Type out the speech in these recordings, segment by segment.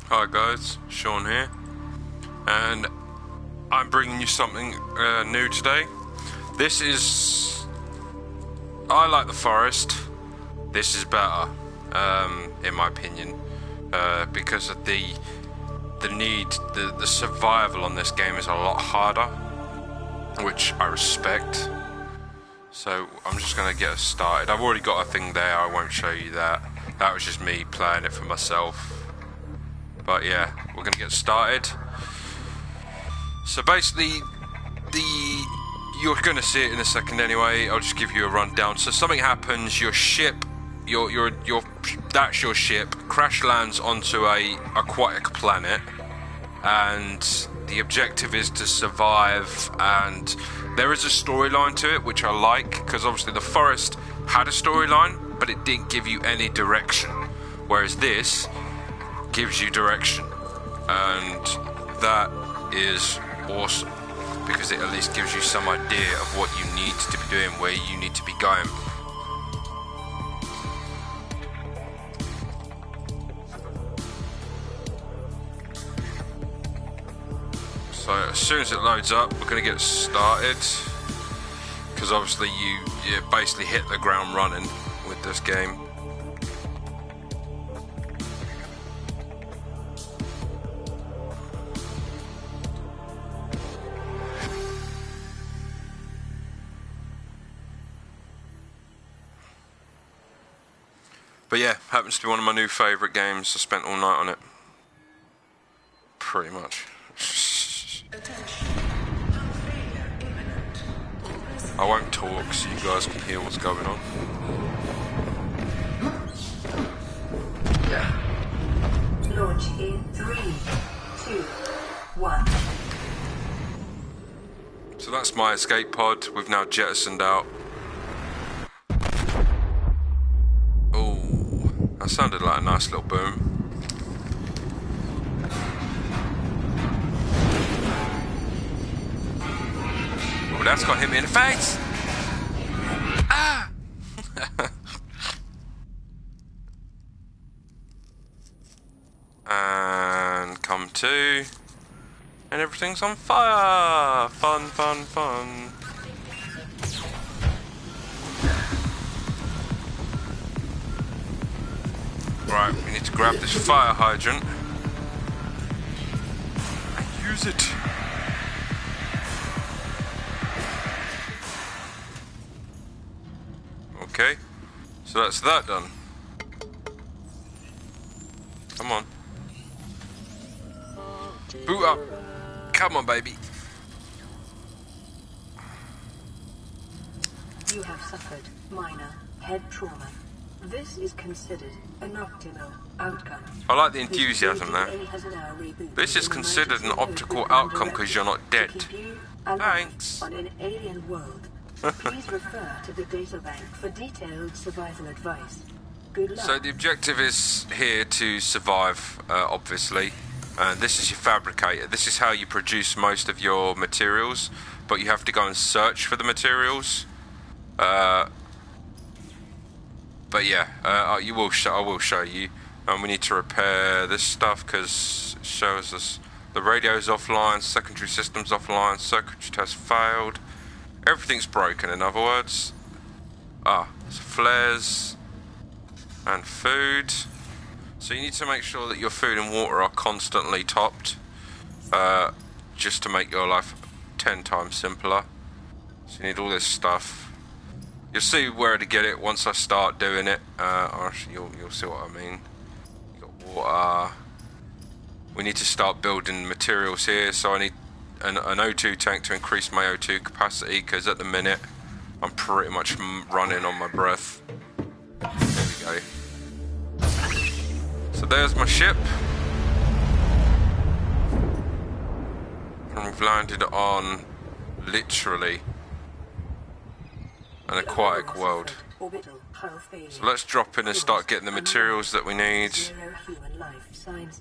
Hi guys, Sean here, and I'm bringing you something new today. This is... I like the forest. This is better, in my opinion, because of the survival on this game is a lot harder, which I respect. So I'm just going to get us started. I've already got a thing there, I won't show you that. That was just me playing it for myself. But yeah, we're going to get started. So basically, you're going to see it in a second anyway. I'll just give you a rundown. So something happens, your ship, that's your ship, crash lands onto a aquatic planet, and the objective is to survive. And there is a storyline to it, which I like, because obviously the forest had a storyline, but it didn't give you any direction, whereas this gives you direction, and that is awesome, because it at least gives you some idea of what you need to be doing, where you need to be going. So as soon as it loads up, we're going to get started, because obviously you basically hit the ground running with this game. But yeah, happens to be one of my new favourite games. I spent all night on it. Pretty much. I won't talk so you guys can hear what's going on. Launch in 3, 2, 1. So that's my escape pod. We've now jettisoned out. That sounded like a nice little boom. Oh, that's got hit me in the face! Ah! And come to. And everything's on fire! Fun, fun, fun. Right, we need to grab this fire hydrant and use it. Okay, so that's that done. Come on. Boot up. Come on, baby. You have suffered minor head trauma. This is considered an optimal outcome. I like the enthusiasm there. This is considered an optical outcome because you're not dead. Thanks. On an alien world. Please refer to the data bank for detailed survival advice. Good luck. So the objective is here to survive, obviously. And this is your fabricator. This is how you produce most of your materials, but you have to go and search for the materials. But yeah, I will show you. And we need to repair this stuff because it shows us the radio's offline, secondary system's offline, circuitry test failed. Everything's broken, in other words. It's flares and food. So you need to make sure that your food and water are constantly topped, just to make your life 10 times simpler. So you need all this stuff. You'll see where to get it once I start doing it. You'll see what I mean. You got water. We need to start building materials here. So I need an O2 tank to increase my O2 capacity, because at the minute I'm pretty much running on my breath. There we go. So there's my ship. And we've landed on literally an aquatic world. So let's drop in and start getting the materials that we need.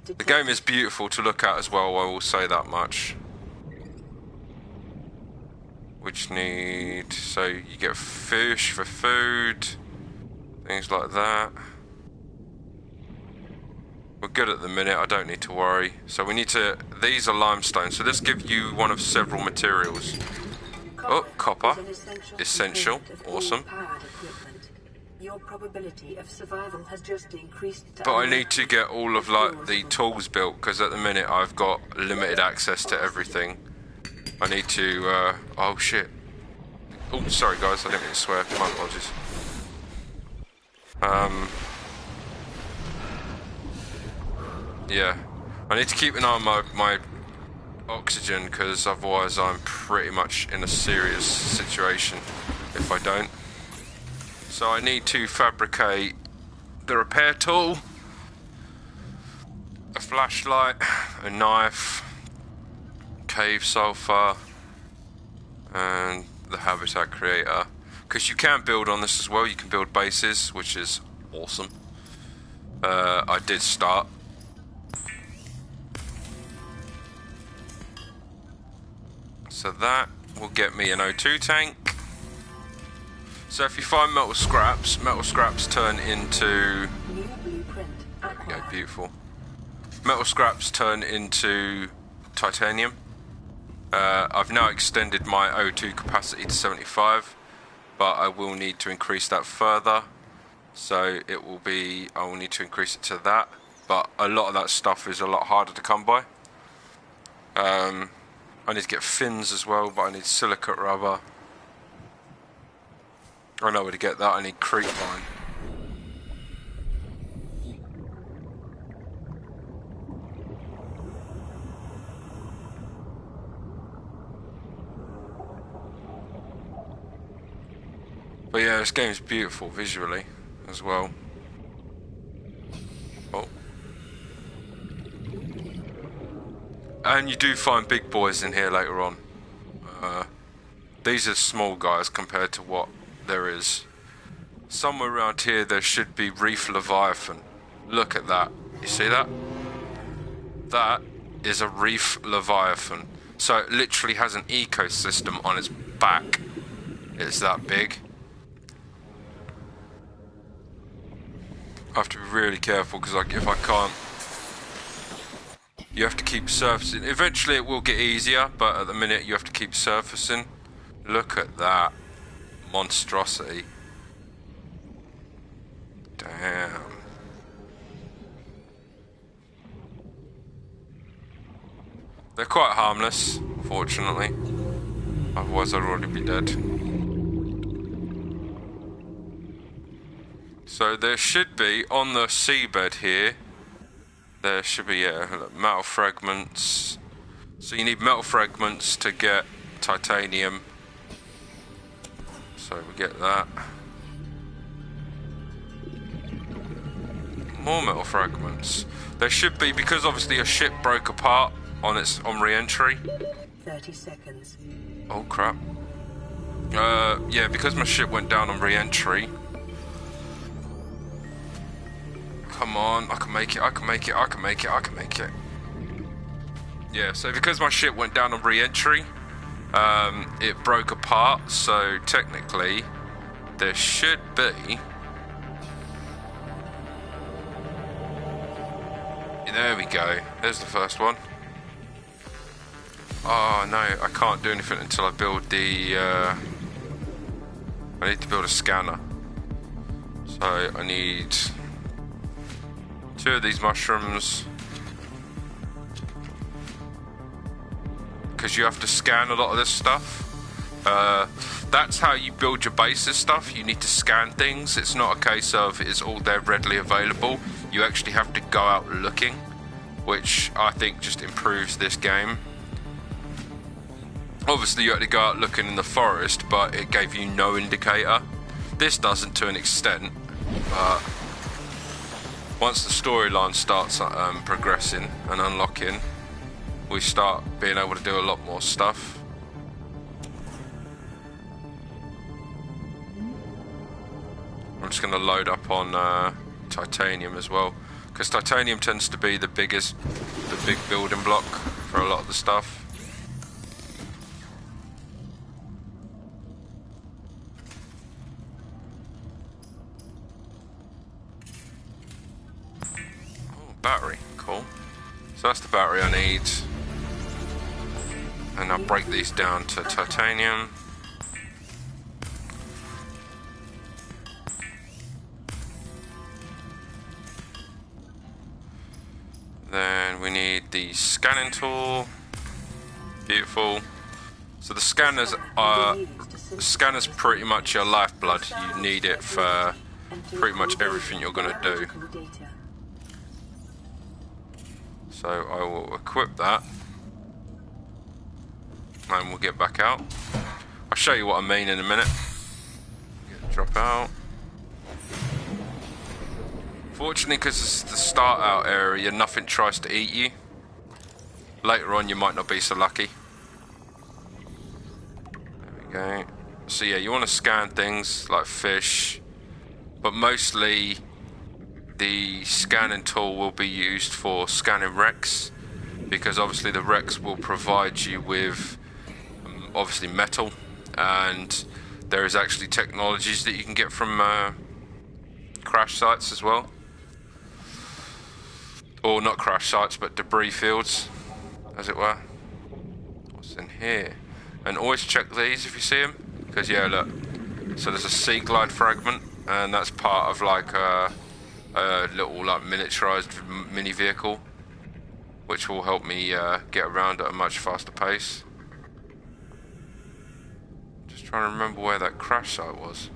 The game is beautiful to look at as well, I will say that much. We just need, so you get fish for food, things like that. We're good at the minute, I don't need to worry. So we need to... These are limestone, so this gives you one of several materials. Oh, copper. Essential. Awesome. Your probability of survival has just increased. But I need to get all of like the tools built, because at the minute I've got limited access to everything. I need to... oh shit. Oh, sorry guys, I didn't mean to swear. My apologies. Yeah. I need to keep an eye on my oxygen, because otherwise I'm pretty much in a serious situation if I don't. So I need to fabricate the repair tool, a flashlight, a knife, cave sulfur, and the habitat creator. Because you can build on this as well, you can build bases, which is awesome. I did start. So that will get me an O2 tank. So if you find metal scraps turn into... There we go, beautiful. Metal scraps turn into titanium. I've now extended my O2 capacity to 75, but I will need to increase that further. So it will be, I will need to increase it to that, but a lot of that stuff is a lot harder to come by. I need to get fins as well, but I need silicate rubber. I know where to get that. I need creep line. But yeah, this game's beautiful visually as well. Oh. And you do find big boys in here later on. These are small guys compared to what there is. Somewhere around here there should be Reef Leviathan. Look at that. You see that? That is a Reef Leviathan. So it literally has an ecosystem on its back. It's that big. I have to be really careful, because if I can't... You have to keep surfacing. Eventually it will get easier, but at the minute you have to keep surfacing. Look at that monstrosity. Damn. They're quite harmless, fortunately. Otherwise I'd already be dead. So there should be, on the seabed here, there should be, yeah, metal fragments. So you need metal fragments to get titanium. So we get that. More metal fragments. There should be, because obviously a ship broke apart on re-entry. 30 seconds. Oh crap. Yeah, because my ship went down on re-entry. Come on, I can make it, I can make it, I can make it, I can make it. Yeah, so because my ship went down on re-entry, it broke apart, so technically there should be... There we go, there's the first one. Oh no, I can't do anything until I build the... I need to build a scanner. So I need 2 of these mushrooms. Because you have to scan a lot of this stuff. That's how you build your bases stuff. You need to scan things. It's not a case of it's all there readily available. You actually have to go out looking, which I think just improves this game. Obviously you had to go out looking in the forest, but it gave you no indicator. This doesn't to an extent, but once the storyline starts progressing and unlocking, we start being able to do a lot more stuff. I'm just going to load up on titanium as well, because titanium tends to be the big building block for a lot of the stuff. battery. Cool. So that's the battery I need. And I'll break these down to titanium. Then we need the scanning tool. Beautiful. So the scanners are... Scanner's pretty much your lifeblood. You need it for pretty much everything you're going to do. So I will equip that. And we'll get back out. I'll show you what I mean in a minute. Drop out. Fortunately, because it's the start out area, nothing tries to eat you. Later on, you might not be so lucky. There we go. So yeah, you want to scan things like fish, but mostly the scanning tool will be used for scanning wrecks, because obviously the wrecks will provide you with obviously metal, and there is actually technologies that you can get from crash sites as well. Or not crash sites, but debris fields, as it were. What's in here? And always check these if you see them, because yeah, look. So there's a sea glide fragment, and that's part of like a little like miniaturized mini vehicle, which will help me get around at a much faster pace. Just trying to remember where that crash site was.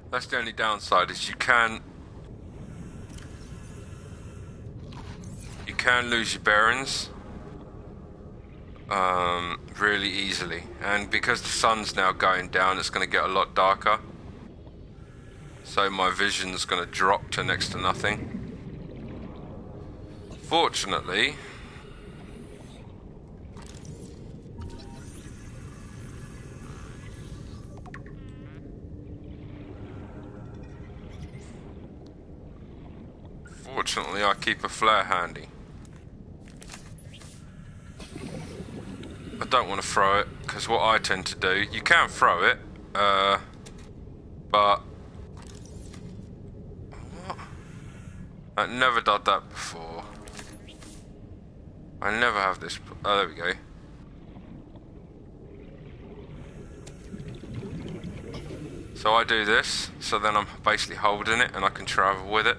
That's the only downside, is you can lose your bearings really easily, and because the sun's now going down, it's going to get a lot darker, so my vision's going to drop to next to nothing. Fortunately, I keep a flare handy. I don't want to throw it, because what I tend to do, you can throw it, but what? I never done that before. I never have this. Oh, there we go. So I do this, so then I'm basically holding it and I can travel with it.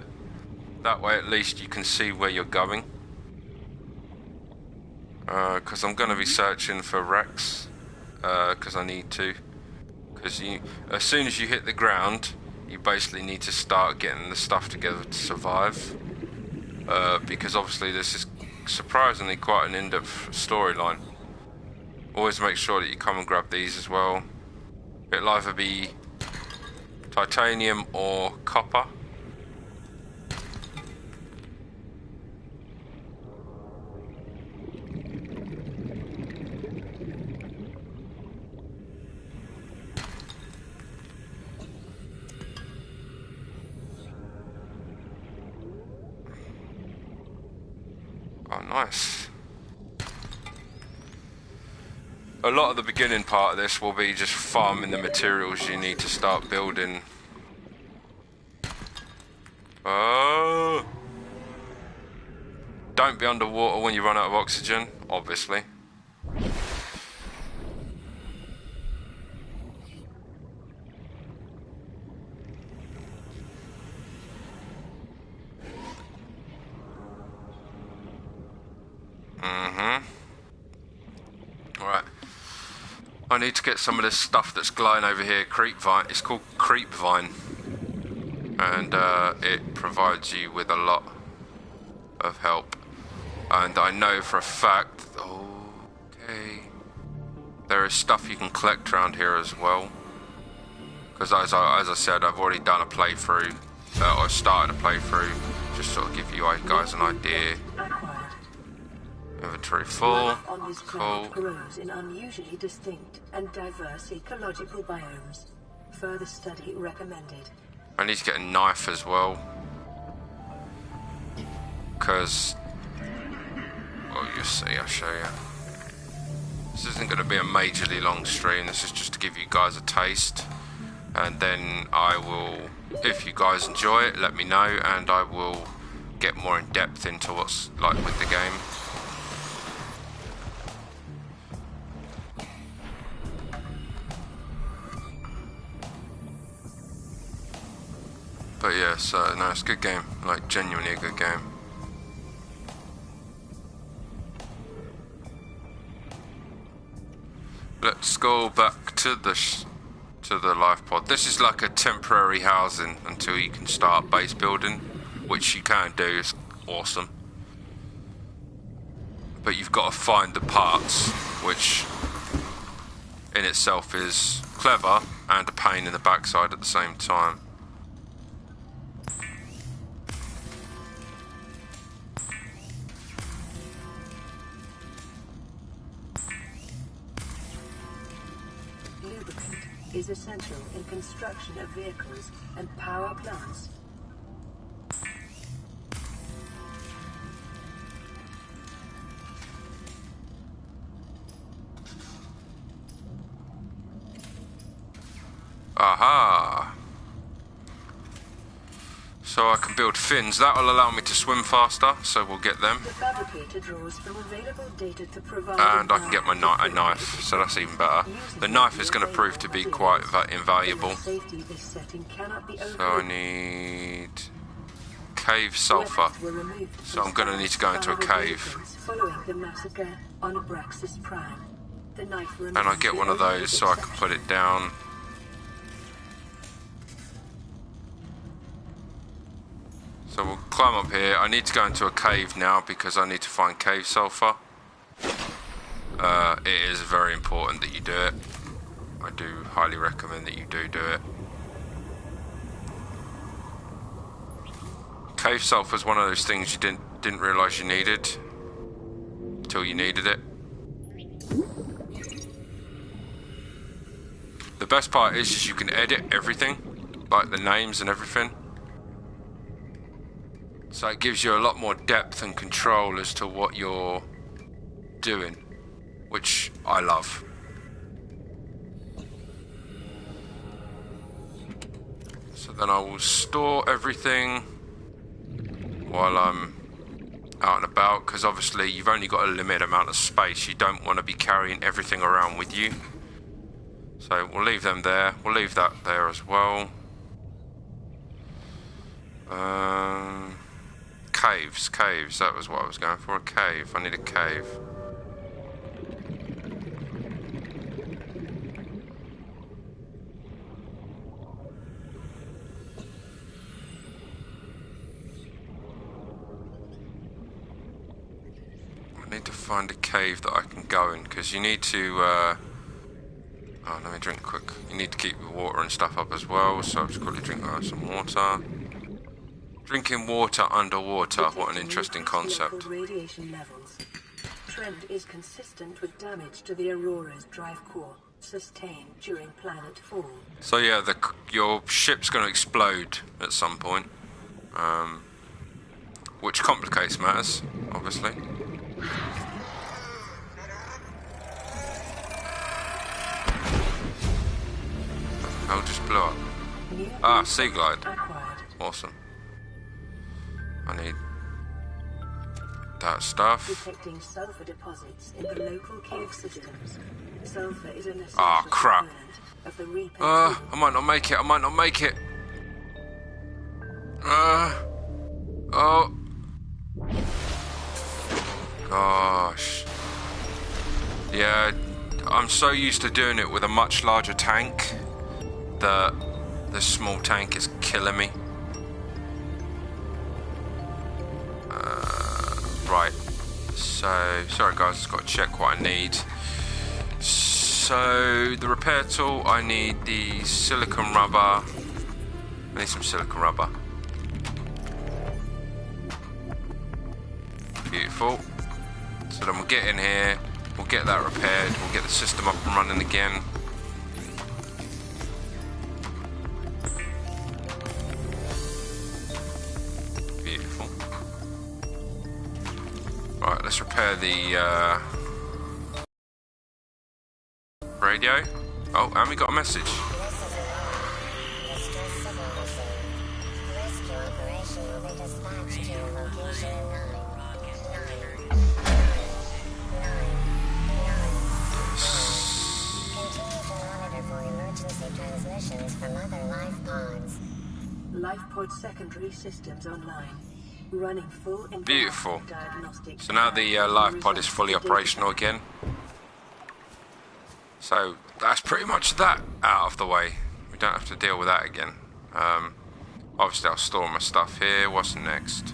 That way at least you can see where you're going. Because I'm going to be searching for wrecks, because I need to. Because as soon as you hit the ground, you basically need to start getting the stuff together to survive. Because obviously this is surprisingly quite an in-depth storyline. Always make sure that you come and grab these as well. It'll either be titanium or copper. Oh, nice. A lot of the beginning part of this will be just farming the materials you need to start building. Oh! Don't be underwater when you run out of oxygen, obviously. Alright. I need to get some of this stuff that's glowing over here, creep vine. It's called creep vine. And it provides you with a lot of help. And I know for a fact, okay, there is stuff you can collect around here as well. Because as I said, I've already done a playthrough, or started a playthrough, just sort of give you guys an idea. Inventory full. On this planet grows in unusually distinct and diverse ecological biomes. Further study recommended. I need to get a knife as well, because, well, you see, I'll show you. This isn't going to be a majorly long stream. This is just to give you guys a taste, and then I will, if you guys enjoy it, let me know, and I will get more in depth into what's like with the game. But yeah, so no, it's a good game, like genuinely a good game. Let's go back to the life pod. This is like a temporary housing until you can start base building, which you can do. It's awesome, but you've got to find the parts, which in itself is clever and a pain in the backside at the same time. Is essential in construction of vehicles and power plants. Aha! So I can build fins. That will allow me to swim faster, so we'll get them. The fabricator draws from available data to provide And I can get my a knife, so that's even better. The knife is going to prove to be quite invaluable. So I need cave sulfur. So I'm going to need to go into a cave. Following the massacre on Abraxas Prime. The knife And I get one of those so I can put it down. So we'll climb up here. I need to go into a cave now because I need to find cave sulfur. It is very important that you do it. I do highly recommend that you do it. Cave sulfur is one of those things you didn't realise you needed until you needed it. The best part is you can edit everything, like the names and everything. So it gives you a lot more depth and control as to what you're doing, which I love. So then I will store everything while I'm out and about, because obviously you've only got a limited amount of space. You don't want to be carrying everything around with you. So we'll leave them there. We'll leave that there as well. Caves, that was what I was going for, a cave. I need a cave. I need to find a cave that I can go in, because you need to, oh, let me drink quick. You need to keep the water and stuff up as well, so I'll just quickly drink some water. Drinking water underwater, what an interesting concept. Radiation levels. Trend is consistent with damage to the Aurora's drive core, sustained during planet fall. So yeah, your ship's going to explode at some point, which complicates matters, obviously. I'll just blow up. Ah, sea glide. Awesome. I need that stuff. Detecting sulfur deposits in the local cave systems. Sulfur is an essential crap. component of the Reef. I might not make it. I might not make it. Oh. Gosh. Yeah, I'm so used to doing it with a much larger tank that this small tank is killing me. Right, so, sorry guys, I've got to check what I need. So, the repair tool, I need the silicone rubber. I need some silicone rubber. Beautiful. So then we'll get in here, we'll get that repaired, we'll get the system up and running again. Beautiful. Right, let's repair the radio. Oh, and we got a message. This is a distress signal machine. Rescue operation will be dispatched to your location in 9, 9, 9, 9. Continue to monitor for emergency transmissions from other life pods. Life pod secondary systems online. Running full Beautiful. diagnostic. So now the life pod is fully operational again. So that's pretty much that out of the way. We don't have to deal with that again. Obviously I'll store my stuff here. What's next?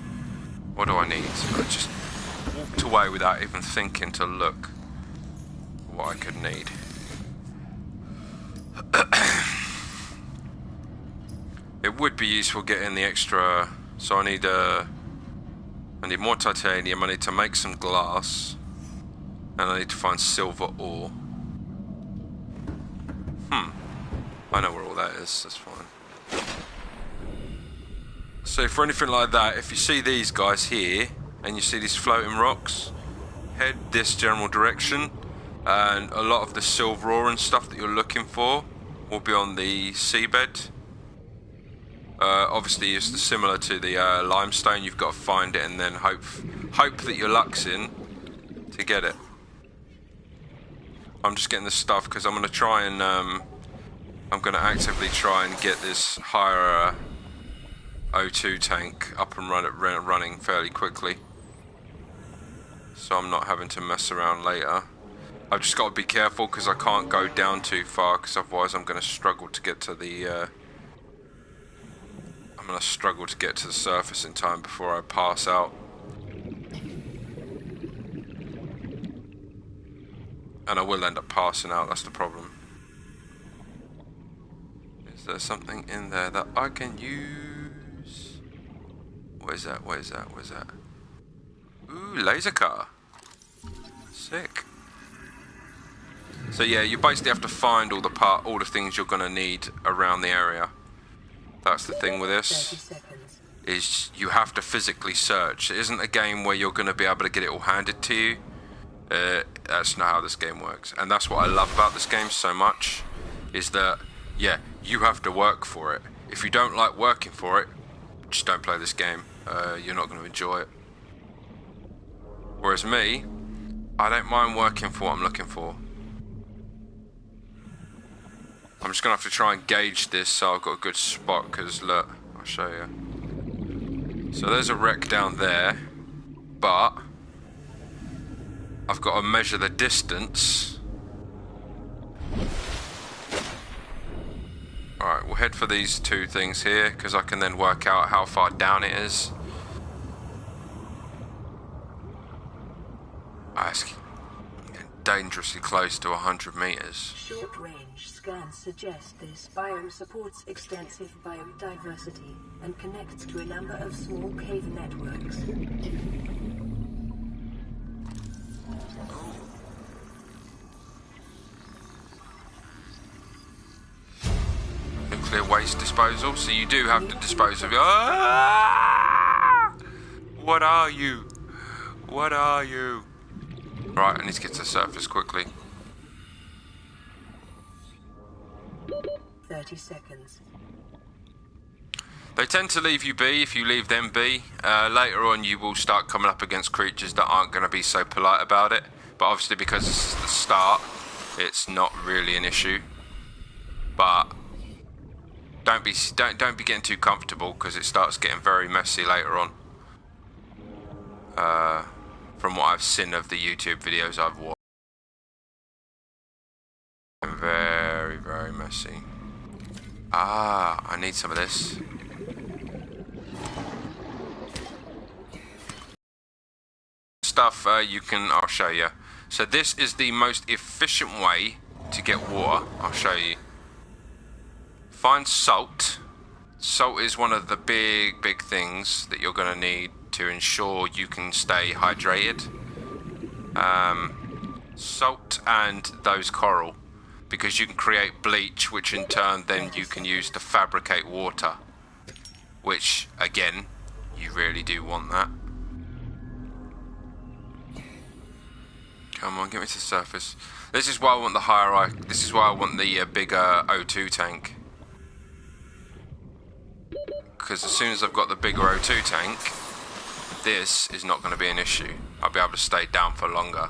What do I need? I just walked away without even thinking to look what I could need. It would be useful getting the extra. So I need more titanium. I need to make some glass, and I need to find silver ore. I know where all that is. That's fine. So for anything like that, if you see these guys here and you see these floating rocks, head this general direction, and a lot of the silver ore and stuff that you're looking for will be on the seabed. Obviously it's similar to the limestone. You've got to find it and then hope that your luck's in to get it. I'm just getting this stuff because I'm going to try and I'm going to actively try and get this higher O2 tank up and running fairly quickly, so I'm not having to mess around later. I've just got to be careful because I can't go down too far, because otherwise I'm going to struggle to get to the surface in time before I pass out. And I will end up passing out, that's the problem. Is there something in there that I can use? What is that? What is that? What is that? Ooh, laser car. Sick. So yeah, you basically have to find all the things you're gonna need around the area. That's the thing with this, is you have to physically search. It isn't a game where you're gonna be able to get it all handed to you. That's not how this game works, and that's what I love about this game so much, is that yeah, you have to work for it. If you don't like working for it, just don't play this game. You're not going to enjoy it. Whereas me, I don't mind working for what I'm looking for. I'm just going to have to try and gauge this so I've got a good spot, because look, I'll show you. So there's a wreck down there, but I've got to measure the distance. Alright, we'll head for these two things here, because I can then work out how far down it is. It's dangerously close to 100 meters. Short-range scans suggest this biome supports extensive biodiversity and connects to a number of small cave networks. Nuclear waste disposal, so you do have to dispose of it. Ah! What are you? What are you? Right, I need to get to the surface quickly. 30 seconds. They tend to leave you be if you leave them be. Later on you will start coming up against creatures that aren't going to be so polite about it. But obviously because this is the start, it's not really an issue. But don't be getting too comfortable, because it starts getting very messy later on. From what I've seen of the YouTube videos I've watched, very, very messy. Ah, I need some of this. Stuff I'll show you. So this is the most efficient way to get water. I'll show you. Find salt. Salt is one of the big things that you're going to need to ensure you can stay hydrated. Salt and those coral, because you can create bleach, which in turn then you can use to fabricate water, which again, you really do want that. Come on, get me to the surface. This is why I want the higher. This is why I want the bigger O2 tank. Because as soon as I've got the bigger O2 tank, this is not going to be an issue. I'll be able to stay down for longer.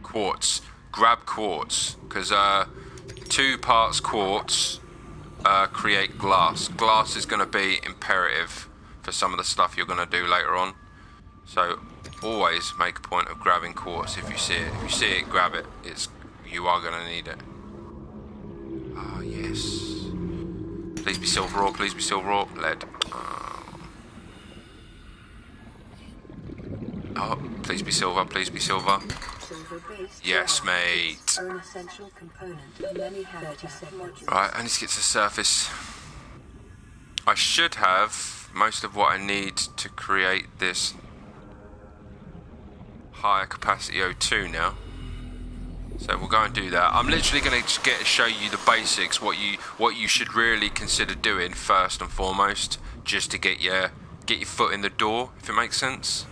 Quartz. Grab quartz. Because 2 parts quartz create glass. Glass is going to be imperative for some of the stuff you're going to do later on. So always make a point of grabbing quartz if you see it. If you see it, grab it. You are going to need it. Ah, yes. Please be silver ore, please be silver ore. Lead. Oh, please be silver, please be silver. Yes, mate. Right, I need to get to the surface. I should have most of what I need to create this higher capacity O2 now. So we'll go and do that. I'm literally going to show you the basics, what you should really consider doing first and foremost, just to get your foot in the door, if it makes sense.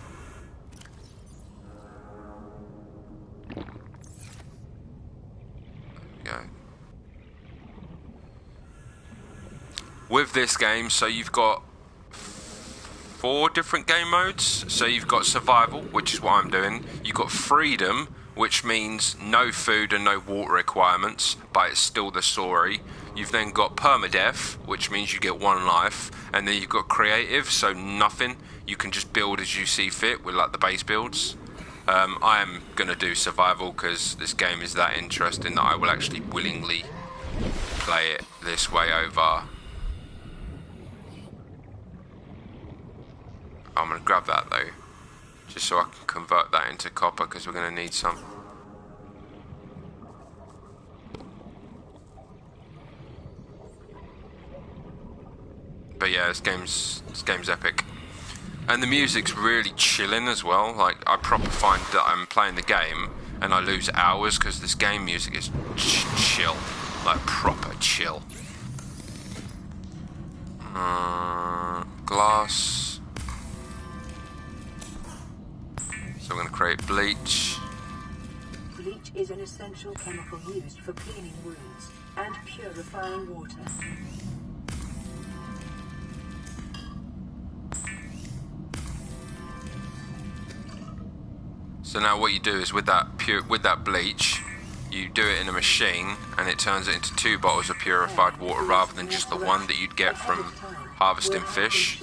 With this game, so you've got 4 different game modes. So you've got survival, which is what I'm doing. You've got freedom, which means no food and no water requirements, but it's still the story. You've then got permadeath, which means you get 1 life, and then you've got creative, so nothing. You can just build as you see fit with like the base builds. I am gonna do survival because this game is that interesting that I will actually willingly play it this way over. I'm going to grab that though, just so I can convert that into copper because we're going to need some. But yeah, this game's epic. And the music's really chilling as well. Like, I proper find that I'm playing the game and I lose hours because this game music is chill. Like, proper chill. Glass. So we're going to create bleach. Bleach is an essential chemical used for cleaning wounds and purifying water. So now what you do is with that bleach, you do it in a machine and it turns it into 2 bottles of purified water rather than just the one that you'd get from harvesting fish.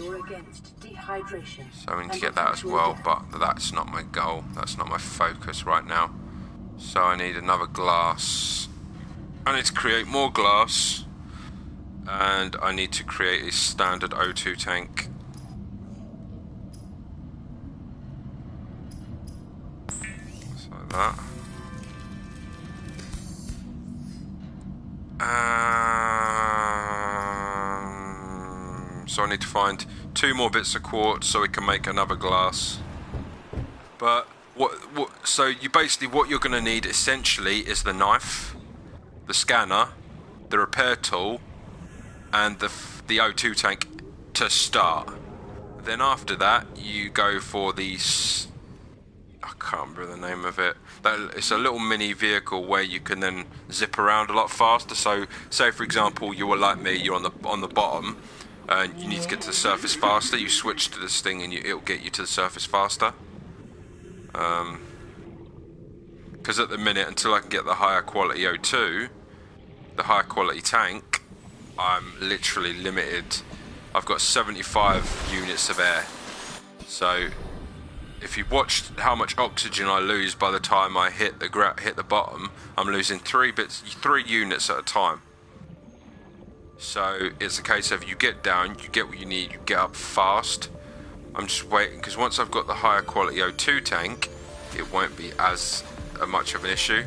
So we need to get that as well, but that's not my goal. That's not my focus right now. So I need another glass. I need to create more glass. And I need to create a standard O2 tank. So that. So I need to find 2 more bits of quartz so we can make another glass. But so you basically, what you're going to need essentially is the knife, the scanner, the repair tool, and the O2 tank to start. Then after that, you go for these. I can't remember the name of it. It's a little mini vehicle where you can then zip around a lot faster. So, say for example, you were like me, you're on the bottom. And you need to get to the surface faster. You switch to this thing and it'll get you to the surface faster. Because at the minute, until I can get the higher quality O2, the higher quality tank, I'm literally limited. I've got 75 units of air. So if you watched how much oxygen I lose by the time I hit the bottom, I'm losing 3 units at a time. So it's a case of you get down, you get what you need, you get up fast. I'm just waiting because once I've got the higher quality O2 tank, it won't be as much of an issue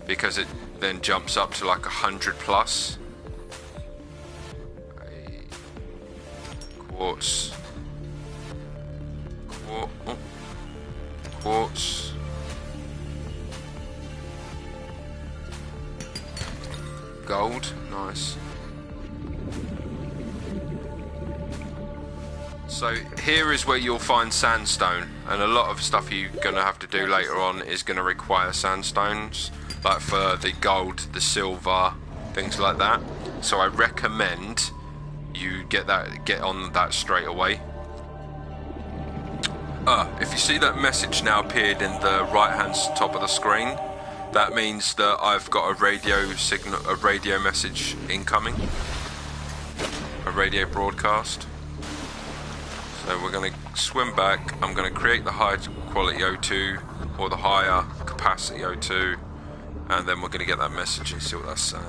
because it then jumps up to like 100 plus. Quartz. Quartz. Gold, nice. So here is where you'll find sandstone, and a lot of stuff you're going to have to do later on is going to require sandstones, like for the gold, the silver, things like that. So I recommend you get on that straight away. If you see that message now appeared in the right hand top of the screen, that means that I've got a radio signal, a radio message incoming, a radio broadcast. So we're going to swim back. I'm going to create the high quality O2 or the higher capacity O2, and then we're going to get that message and see what that's saying.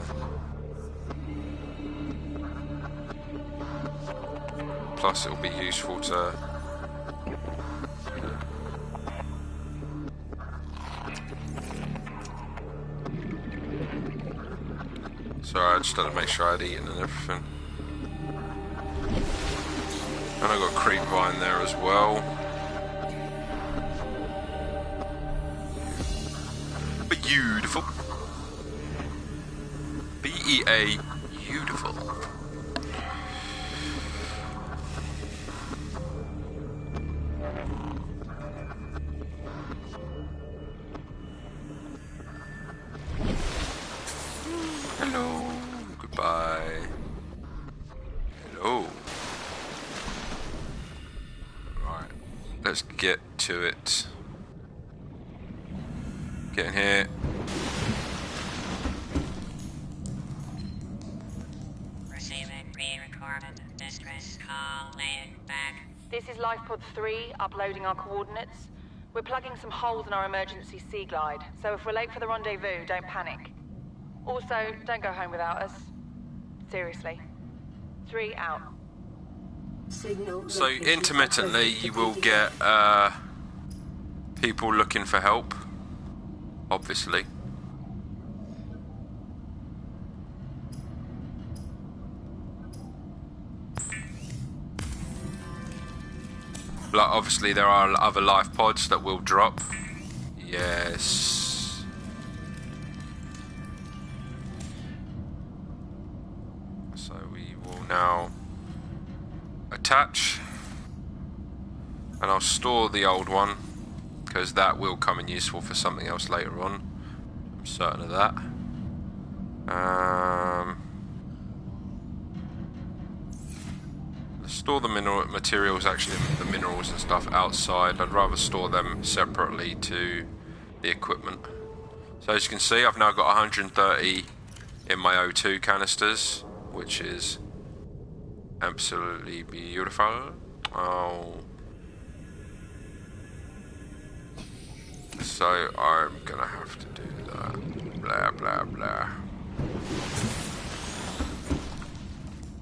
Plus it'll be useful to sorry, I just had to make sure I'd eaten and everything. And I got creep vine there as well. Beautiful. B-E-A, beautiful. Hello. Goodbye. Hello. Right. Let's get to it. Get in here. Receiving pre-recorded distress call laying back. This is LifePod 3, uploading our coordinates. We're plugging some holes in our emergency sea glide, so if we're late for the rendezvous, don't panic. Also, don't go home without us. Seriously. 3 out. Signal So location intermittently you will get people looking for help, obviously. Like obviously there are other life pods that will drop. Yes. So we will now attach, and I'll store the old one because that will come in useful for something else later on. I'm certain of that. Let's store the mineral materials, actually the minerals and stuff outside. I'd rather store them separately to the equipment. So as you can see, I've now got 130 in my O2 canisters, which is absolutely beautiful. Oh. So I'm gonna have to do that. Blah blah blah.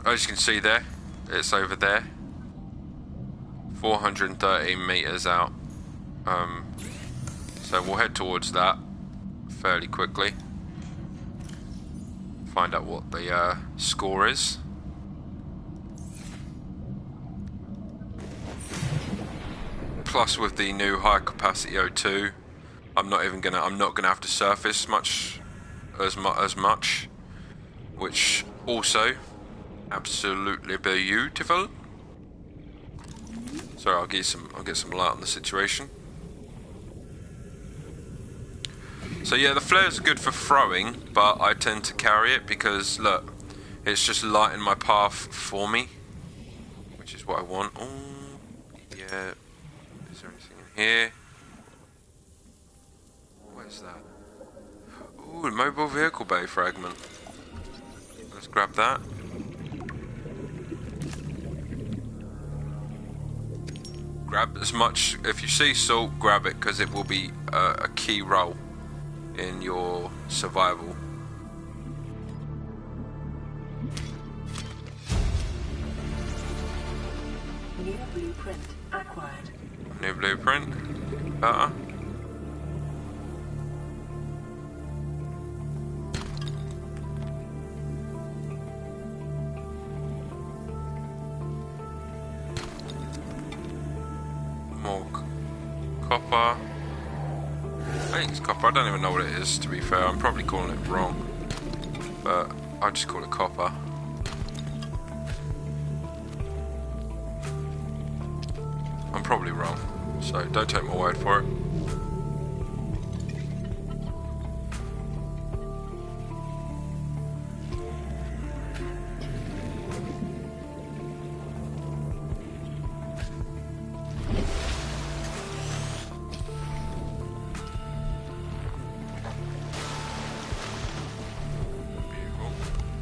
As you can see there, it's over there. 413 meters out. So we'll head towards that fairly quickly. Find out what the score is. Plus, with the new high capacity O2, I'm not gonna have to surface as much, which also absolutely beautiful. Sorry, I'll get some light on the situation. So yeah, the flares are good for throwing, but I tend to carry it because look, it's just lighting my path for me, which is what I want. Oh, yeah. Is there anything in here? Where's that? Ooh, mobile vehicle bay fragment. Let's grab that. Grab as much, if you see salt, grab it, because it will be a key role in your survival. New blueprint acquired. New blueprint. Better. More copper. I think it's copper. I don't even know what it is, to be fair. I'm probably calling it wrong. But I'll just call it copper. I'm probably wrong, so don't take my word for it.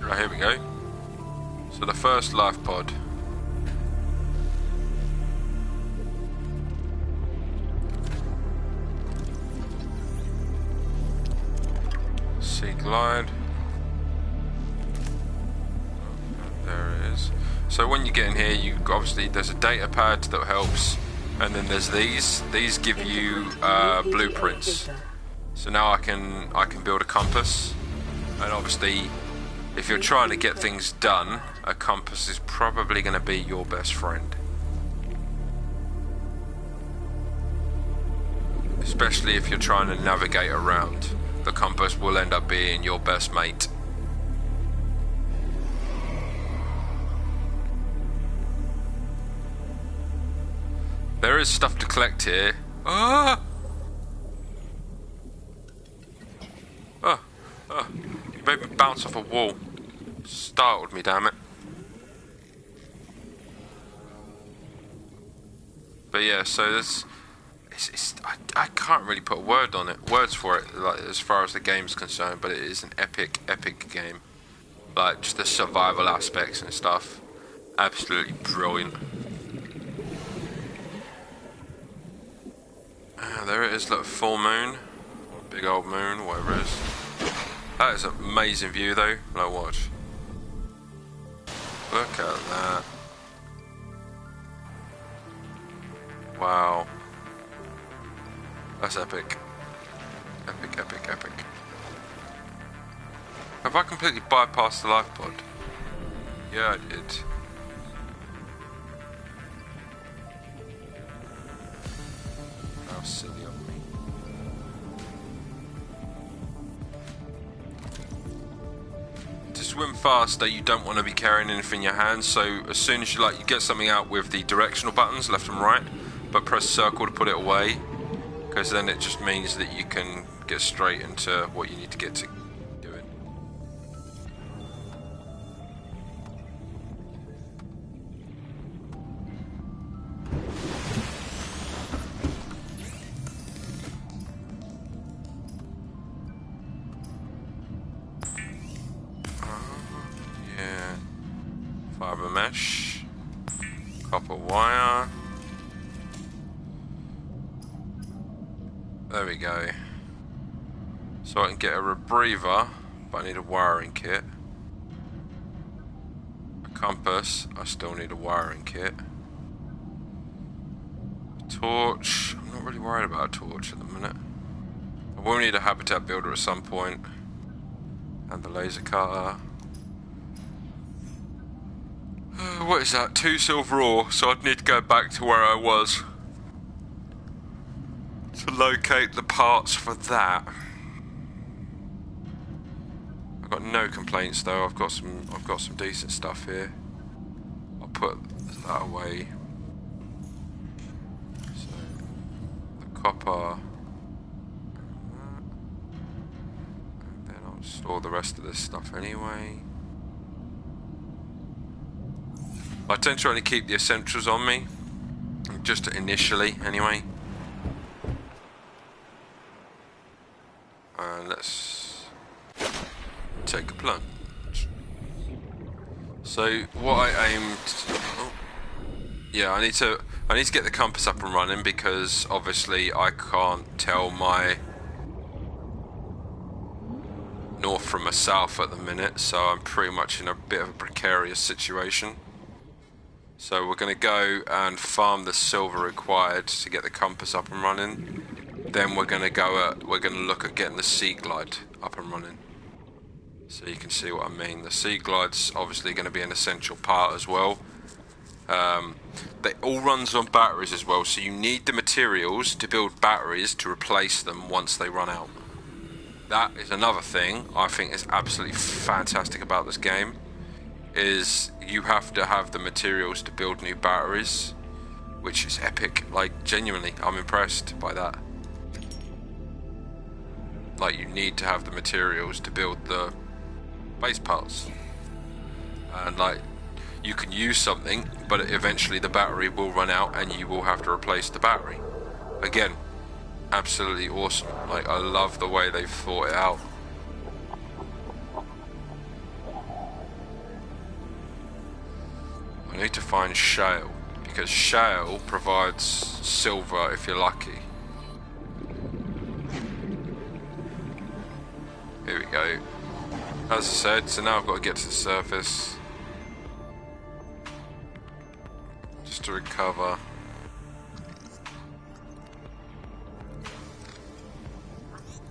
Right, here we go. So the first life pod. Sea glide. There it is. So when you get in here, you obviously there's a data pad that helps, and then there's these. These give you blueprints. So now I can build a compass, and obviously, if you're trying to get things done, a compass is probably going to be your best friend. Especially if you're trying to navigate around, the compass will end up being your best mate. There is stuff to collect here. Ah! You made me bounce off a wall. Startled me, damn it. But yeah, so this, I can't really put words for it, like as far as the game's concerned. But it is an epic game. Like just the survival aspects and stuff, absolutely brilliant. There it is, look, full moon, big old moon, whatever it is. That is an amazing view though. Now watch. Look at that. Wow. That's epic. Epic. Have I completely bypassed the life pod? Yeah, I did. How silly of me. To swim faster, you don't want to be carrying anything in your hands, so as soon as you get something out with the directional buttons, left and right, but press circle to put it away, because then it just means that you can get straight into what you need to get to doing. Yeah. Fiber mesh. Copper wire. There we go. So I can get a rebreather, but I need a wiring kit. A compass, I still need a wiring kit. A torch, I'm not really worried about a torch at the minute. I will need a habitat builder at some point. And the laser cutter. What is that? 2 silver ore, so I'd need to go back to where I was to locate the parts for that. I've got no complaints though. I've got some decent stuff here. I'll put that away. So the copper, and then I'll store the rest of this stuff anyway. I tend to only keep the essentials on me, just initially anyway. And let's take a plunge. So what I aimed, yeah, I need to get the compass up and running, because obviously I can't tell my north from a south at the minute, so I'm pretty much in a bit of a precarious situation. So we're going to go and farm the silver required to get the compass up and running. Then we're going to look at getting the sea glide up and running. So you can see what I mean. The sea glide's obviously going to be an essential part as well. They all runs on batteries as well, so you need the materials to build batteries to replace them once they run out. that is another thing I think is absolutely fantastic about this game, is you have to have the materials to build new batteries, which is epic. Like, genuinely, I'm impressed by that. Like, you need to have the materials to build the base parts. And, like, you can use something, but eventually the battery will run out and you will have to replace the battery. Again, absolutely awesome. Like, I love the way they've thought it out. I need to find shale, because shale provides silver if you're lucky. Here we go. As I said, so now I've got to get to the surface just to recover.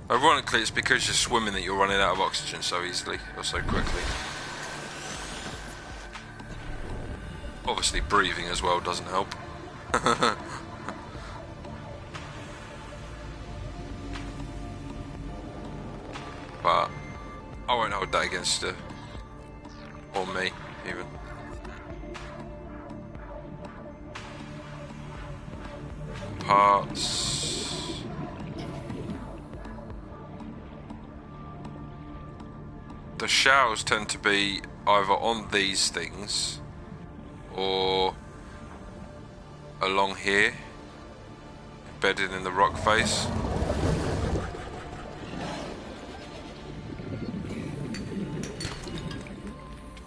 Ironically, it's because you're swimming that you're running out of oxygen so easily, or so quickly. Obviously breathing as well doesn't help. But I won't hold that against her. Or me, even. Parts. The showers tend to be either on these things or along here, embedded in the rock face.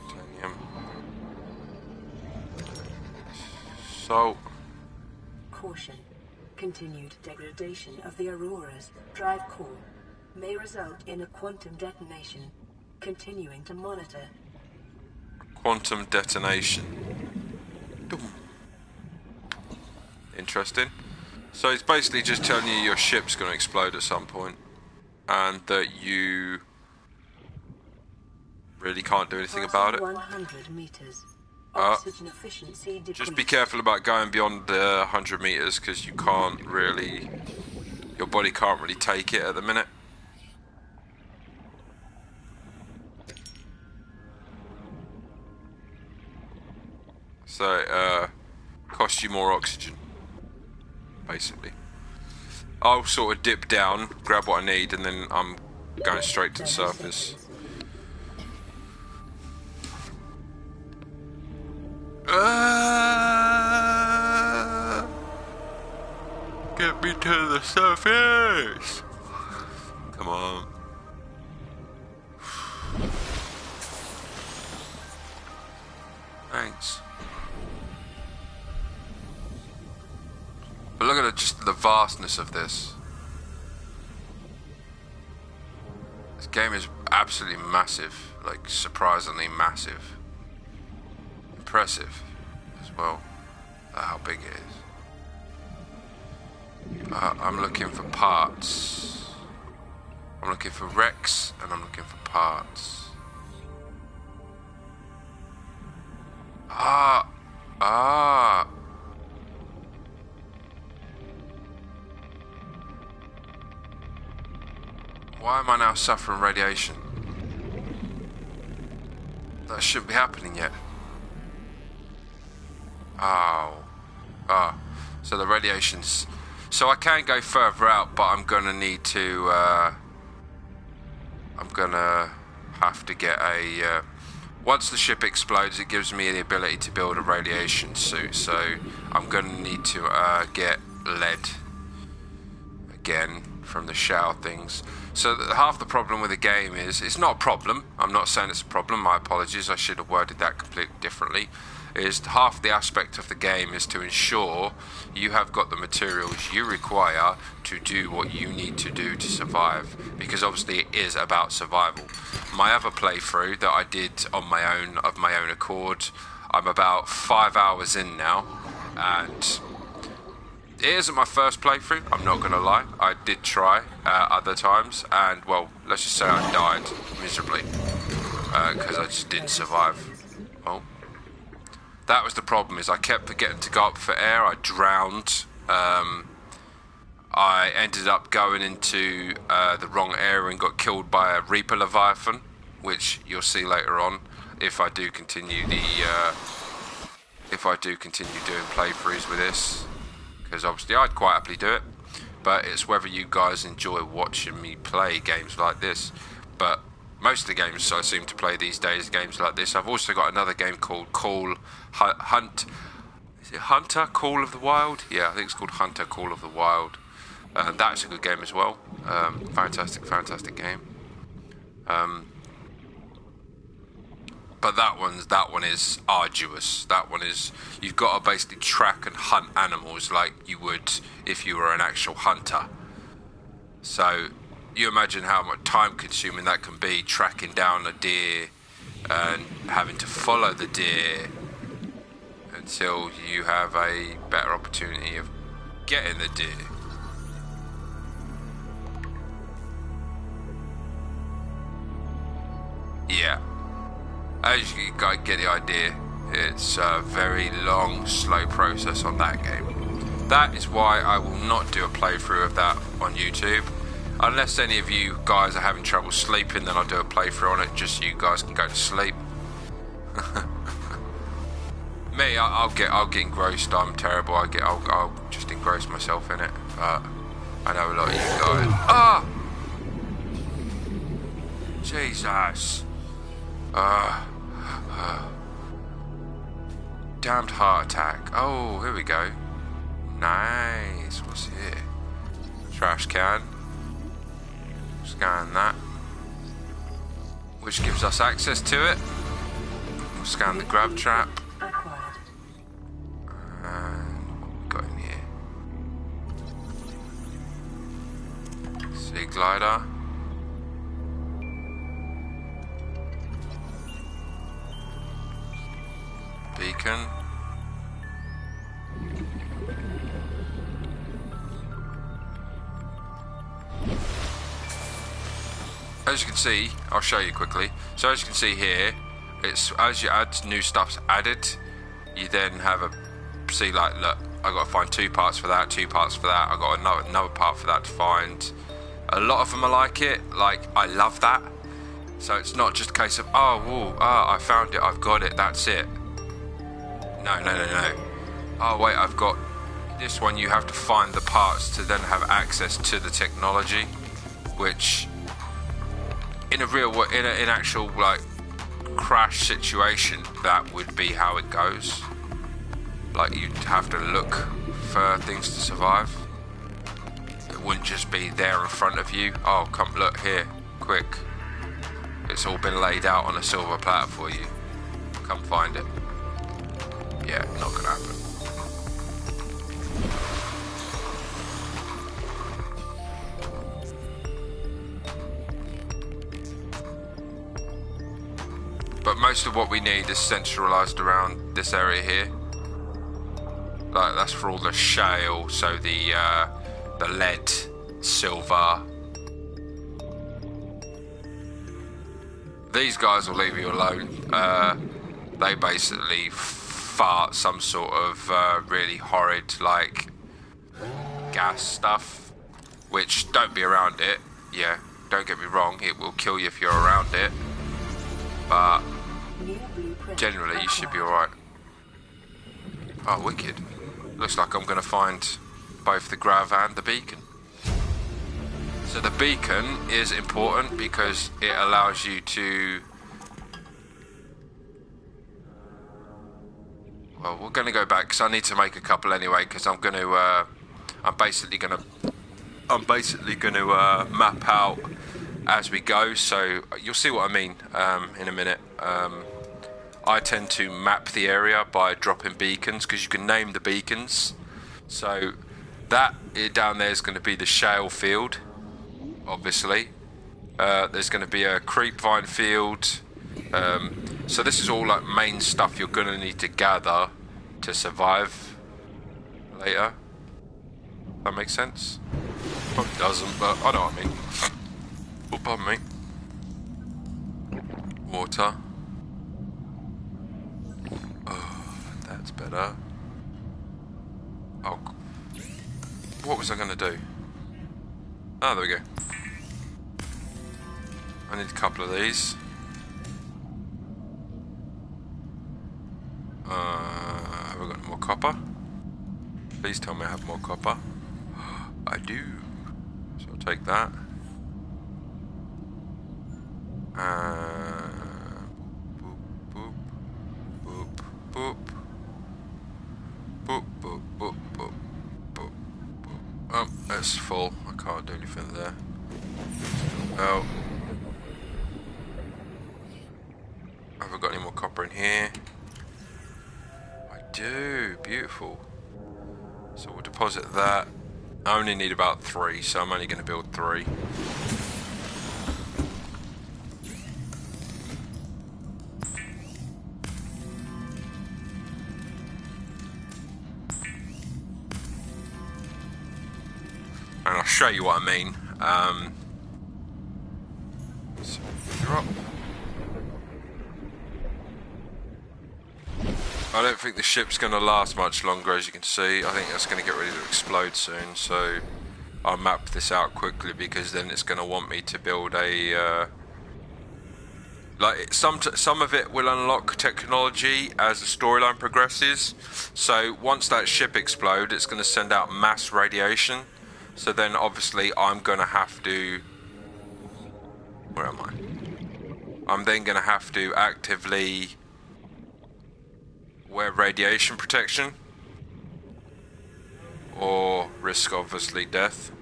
Titanium. Salt. Caution. Continued degradation of the Aurora's drive core may result in a quantum detonation. Continuing to monitor. Quantum detonation. Interesting. So it's basically just telling you your ship's going to explode at some point, and that you really can't do anything about it. 100 meters. Oxygen efficiency decreased. Just be careful about going beyond the 100 meters, because you can't really, your body can't really take it at the minute. So, costs you more oxygen, basically. I'll sort of dip down, grab what I need, and then I'm going straight to the surface. Get me to the surface! Come on. Thanks. But look at just the vastness of this. This game is absolutely massive, like surprisingly massive. Impressive as well, how big it is. I'm looking for parts. I'm looking for wrecks and I'm looking for parts. Why am I now suffering radiation? That shouldn't be happening yet. So the radiation's... So I can go further out, but I'm gonna need to... I'm gonna have to get a... Once the ship explodes, it gives me the ability to build a radiation suit, so I'm gonna need to get lead again from the shower things. So half the problem with the game is, it's not a problem, I'm not saying it's a problem, my apologies, I should have worded that completely differently, is half the aspect of the game is to ensure you have got the materials you require to do what you need to do to survive, because obviously it is about survival. My other playthrough that I did on my own, of my own accord, I'm about 5 hours in now, and it isn't my first playthrough, I'm not gonna lie. I did try other times, and well, let's just say I died miserably because I just didn't survive. Oh, that was the problem, is I kept forgetting to go up for air. I drowned. I ended up going into the wrong area and got killed by a Reef Leviathan, which you'll see later on if I do continue doing playthroughs with this, because obviously I'd quite happily do it, but it's whether you guys enjoy watching me play games like this. But most of the games I seem to play these days, games like this. I've also got another game called Hunter Call of the Wild? Yeah, I think it's called Hunter Call of the Wild. That's a good game as well. Fantastic game. But that one is arduous. That one is, you've got to basically track and hunt animals like you would if you were an actual hunter. So you imagine how much time consuming that can be, tracking down a deer and having to follow the deer until you have a better opportunity of getting the deer. Yeah, as you get the idea, it's a very long, slow process on that game. That is why I will not do a playthrough of that on YouTube. Unless any of you guys are having trouble sleeping, then I'll do a playthrough on it just so you guys can go to sleep. Me, I'll get engrossed. I'm terrible. I'll just engross myself in it. But I know a lot of you guys. Ah! Jesus. Damned heart attack. Oh, here we go. Nice. What's here? Trash can. Scan that, which gives us access to it. We'll scan the grab trap. And what we got in here? Sea glider. Beacon. As you can see, I'll show you quickly. So as you can see here, it's as you add new stuff's added, you then have see like, look, I got to find 2 parts for that, 2 parts for that. I got another part for that to find. A lot of them are like it. Like, I love that. So it's not just a case of I found it, I've got it, that's it. No. Oh wait, I've got this one. You have to find the parts to then have access to the technology, which in an actual like crash situation, that would be how it goes. Like, you'd have to look for things to survive. It wouldn't just be there in front of you. Oh, come look here, quick. It's all been laid out on a silver platter for you. Come find it. Yeah, not gonna happen. But most of what we need is centralised around this area here. Like, that's for all the shale, so the lead, silver. These guys will leave you alone. They basically fart some sort of really horrid, like, gas stuff. Which, don't be around it. Yeah, don't get me wrong, it will kill you if you're around it. But generally, you should be alright. Oh, wicked. Looks like I'm going to find both the grav and the beacon. So the beacon is important because it allows you to... Well, we're going to go back because I need to make a couple anyway, because I'm going to... I'm basically going to map out as we go, so you'll see what I mean in a minute. I tend to map the area by dropping beacons, because you can name the beacons. So that down there is going to be the shale field, obviously. There's going to be a creep vine field. So this is all like main stuff you're going to need to gather to survive later. That makes sense? Probably doesn't, but I know what I mean. Oh, pardon me. Water. Oh, that's better. Oh, what was I going to do? Oh, there we go. I need a couple of these. Have I got any more copper? Please tell me I have more copper. I do. So I'll take that. Boop, boop, boop, boop. Boop, boop, boop, boop, boop, boop. Oh, that's full. I can't do anything there. Oh. Have I got any more copper in here? I do. Beautiful. So we'll deposit that. I only need about 3, so I'm only going to build 3. And I'll show you what I mean. So drop. I don't think the ship's going to last much longer, as you can see. I think that's going to get ready to explode soon, so I'll map this out quickly, because then it's going to want me to build a... like, some of it will unlock technology as the storyline progresses. So once that ship explodes, it's going to send out mass radiation. So then obviously I'm going to have to... Where am I? I'm then going to have to actively wear radiation protection, or risk obviously death.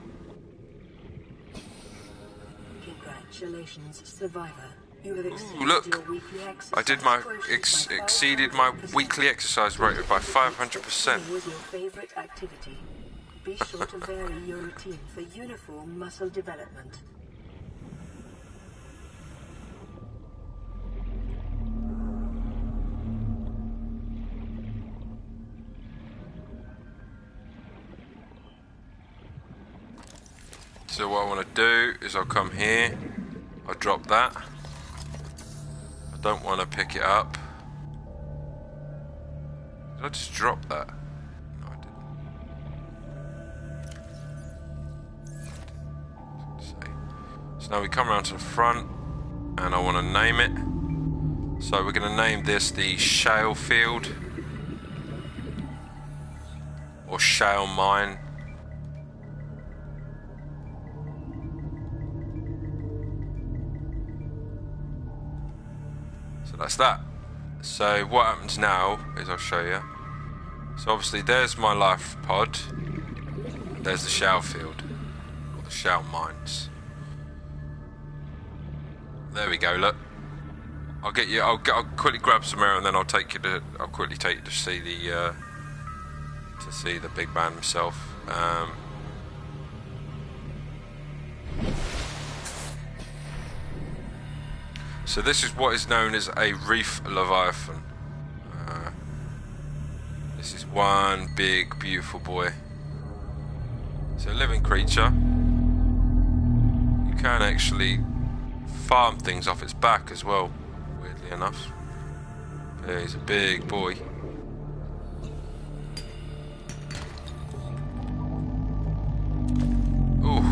Congratulations, survivor. You have Ooh, look! your weekly I did my exceeded my weekly exercise rate by 500%. What was your favorite activity? Be sure to vary your routine for uniform muscle development. So what I want to do is I'll come here, I'll drop that. I don't want to pick it up. Did I just drop that? No, I didn't. So now we come around to the front, and I want to name it. So we're going to name this the Shale Field, or Shale Mine. So that's that. So what happens now is I'll show you. So obviously there's my life pod. There's the shale field, or the shale mines. There we go. Look, I'll get you. I'll quickly grab some air, and then I'll quickly take you to see the big man himself. So this is what is known as a Reef Leviathan. This is one big, beautiful boy. It's a living creature. You can actually farm things off its back as well, weirdly enough. Yeah, he's a big boy. Ooh.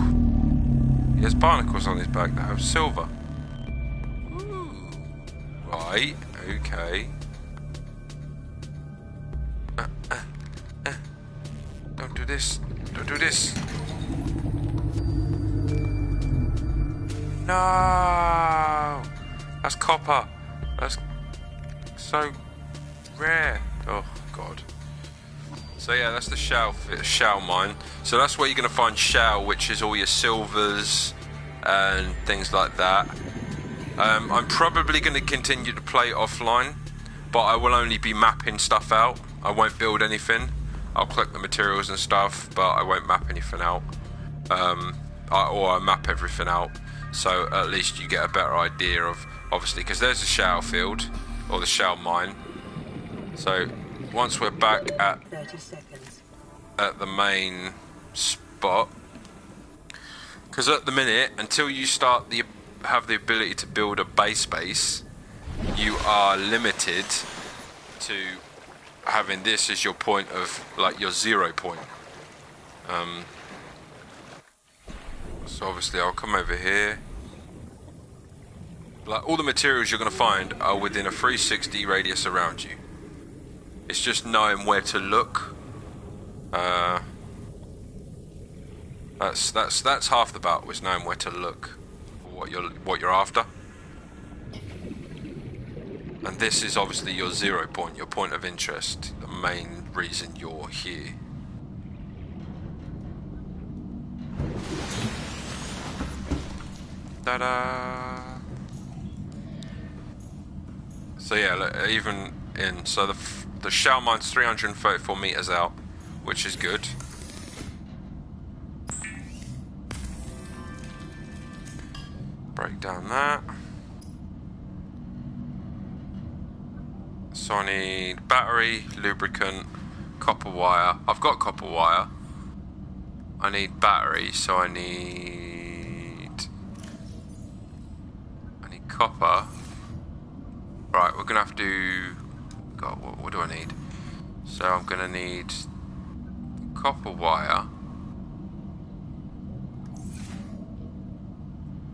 He has barnacles on his back that have silver. Right, okay. Don't do this. Don't do this. No! That's copper. That's so rare. Oh, God. So yeah, that's the shale mine. So that's where you're going to find shale, which is all your silvers and things like that. I'm probably going to continue to play offline, but I will only be mapping stuff out. I won't build anything. I'll collect the materials and stuff, but I won't map anything out. Or I map everything out, so at least you get a better idea of, obviously, because there's the shale field, or the shale mine. So once we're back at 30 seconds. At the main spot, because at the minute, until you have the ability to build a base, you are limited to having this as your point of, like, your 0 point. So obviously I'll come over here. Like, all the materials you're going to find are within a 360 radius around you. It's just knowing where to look. That's half the battle, is knowing where to look for what you're after. And this is obviously your 0 point, your point of interest, the main reason you're here. Ta-da! So yeah, look, even in, so the shell mine's 334 meters out, which is good. Break down that. So I need battery, lubricant, copper wire. I've got copper wire. I need battery, so I need copper. Right, we're gonna have to. God, what do I need? So I'm gonna need copper wire.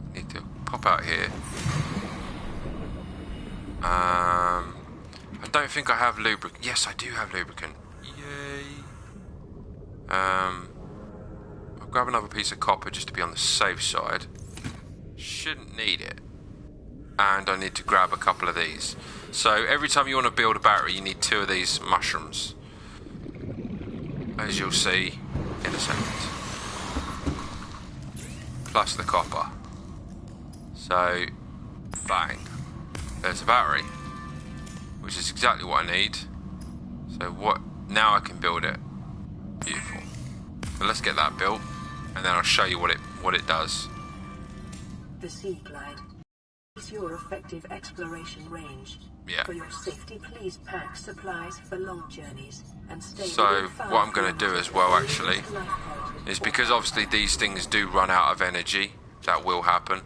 I need to pop out here. I don't think I have lubricant. Yes, I do have lubricant. Yay. I'll grab another piece of copper just to be on the safe side. Shouldn't need it. And I need to grab a couple of these. So every time you want to build a battery, you need 2 of these mushrooms, as you'll see in a second, plus the copper. So bang, there's a battery, which is exactly what I need. So what, now I can build it. Beautiful. So let's get that built, and then I'll show you what it does. The Sea Glide is your effective exploration range. Yeah. For your safety, please pack supplies for long journeys and stay. So what I'm going to do as well, actually, is because obviously these things do run out of energy. That will happen.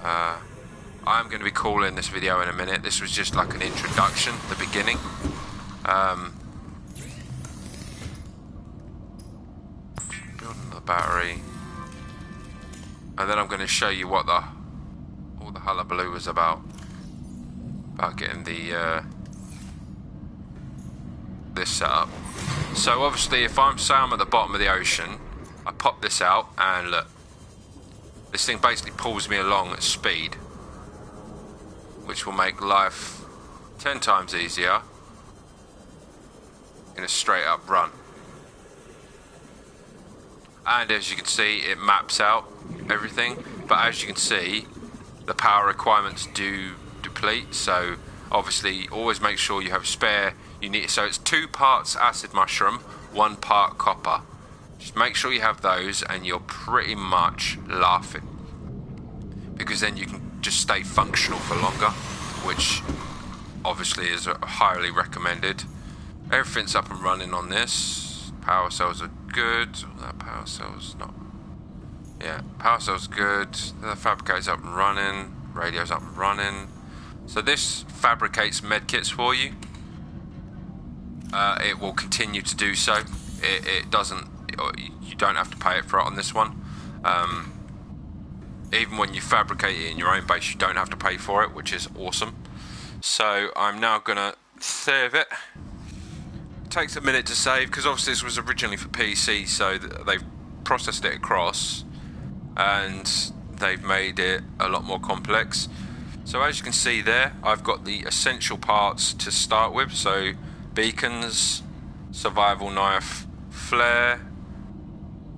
I'm going to be calling this video in a minute. This was just like an introduction, the beginning. Building the battery, and then I'm going to show you what all the hullabaloo was about getting the this set up. So obviously, if I'm at the bottom of the ocean, I pop this out, and look, this thing basically pulls me along at speed, which will make life 10 times easier in a straight up run. And as you can see, it maps out everything, but as you can see, the power requirements do deplete. So obviously always make sure you have spare. So it's 2 parts acid mushroom, 1 part copper. Just make sure you have those, and you're pretty much laughing, because then you can just stay functional for longer, which obviously is highly recommended. Everything's up and running on this. Power cells are good. That power cell's not. Yeah, power cell's good. The fabricator's up and running. Radio's up and running. So this fabricates medkits for you. It will continue to do so. It doesn't. You don't have to pay it for it on this one. Even when you fabricate it in your own base, you don't have to pay for it, which is awesome. So I'm now gonna save it. It takes a minute to save because obviously this was originally for PC, so they've processed it across and they've made it a lot more complex. So as you can see there, I've got the essential parts to start with. So beacons, survival knife, flare,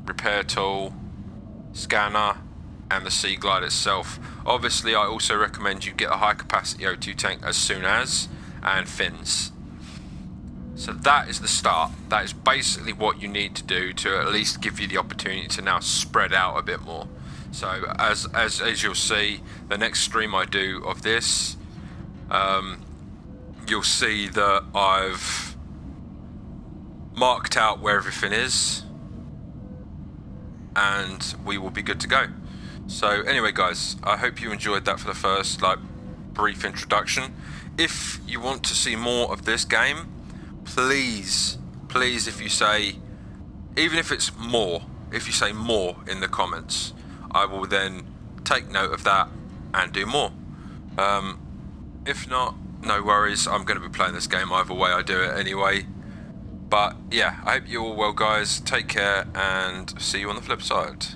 repair tool, scanner, and the Sea Glide itself. Obviously I also recommend you get a high capacity O2 tank as soon as, and fins. So that is the start. That is basically what you need to do to at least give you the opportunity to now spread out a bit more. So as you'll see, the next stream I do of this, you'll see that I've marked out where everything is, and we will be good to go. So anyway guys, I hope you enjoyed that for the first brief introduction. If you want to see more of this game, please if you say, even if it's more, if you say more in the comments, I will then take note of that and do more. If not, no worries, I'm going to be playing this game either way I do it anyway. But yeah, I hope you're all well, guys. Take care and see you on the flip side.